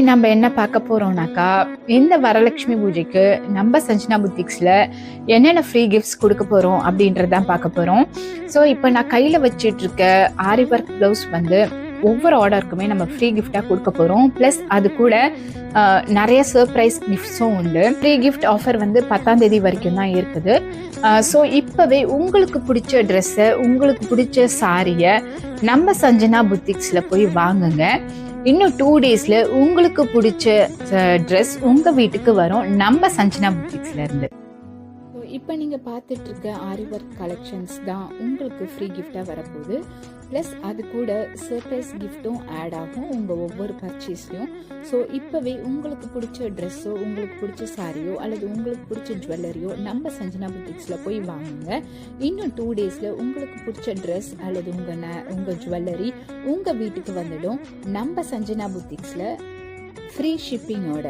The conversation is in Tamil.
நம்ம என்ன பார்க்க போறோம்னாக்கா, இந்த வரலட்சுமி பூஜைக்கு நம்ம சஞ்சனா புத்திக்ஸ்ல என்னென்ன ஃப்ரீ கிஃப்ட்ஸ் கொடுக்க போறோம் அப்படின்றது தான் பார்க்க போறோம். ஸோ இப்போ நான் கையில் வச்சிட்டு இருக்க ஆரி ஒர்க் ப்ளவுஸ் வந்து ஒவ்வொரு ஆர்டருக்குமே நம்ம ஃப்ரீ கிஃப்டாக கொடுக்க போகிறோம். ப்ளஸ் அது கூட நிறைய சர்ப்ரைஸ் கிஃப்ட்ஸும் உண்டு. ஃப்ரீ கிஃப்ட் ஆஃபர் வந்து 10ஆம் தேதி வரைக்கும் தான் இருக்குது. ஸோ இப்போவே உங்களுக்கு பிடிச்ச ட்ரெஸ்ஸை, உங்களுக்கு பிடிச்ச சாரியை நம்ம சஞ்சனா புத்திக்ஸில் போய் வாங்குங்க. இன்னும் 2 டேஸ்ல உங்களுக்கு பிடிச்ச ட்ரெஸ் உங்க வீட்டுக்கு வரும் நம்ம சஞ்சனா புத்திக்ஸ்ல இருந்து. இப்போ நீங்கள் பார்த்துட்டு இருக்க ஆரி ஒர்க் கலெக்ஷன்ஸ் தான் உங்களுக்கு ஃப்ரீ கிஃப்டாக வரப்போகுது. ப்ளஸ் அது கூட சர்ப்ரைஸ் கிஃப்ட்டும் ஆட் ஆகும் உங்கள் ஒவ்வொரு பர்ச்சேஸ்லையும். ஸோ இப்போவே உங்களுக்கு பிடிச்ச ட்ரெஸ்ஸோ, உங்களுக்கு பிடிச்ச சாரியோ அல்லது உங்களுக்கு பிடிச்ச ஜுவல்லரியோ நம்ம சஞ்சனா புத்திக்ஸில் போய் வாங்குங்க. இன்னும் 2 டேஸில் உங்களுக்கு பிடிச்ச ட்ரெஸ் அல்லது உங்கள் ஜுவல்லரி உங்கள் வீட்டுக்கு வந்துடும் நம்ம சஞ்சனா புத்திக்ஸில் ஃப்ரீ ஷிப்பிங்கோட.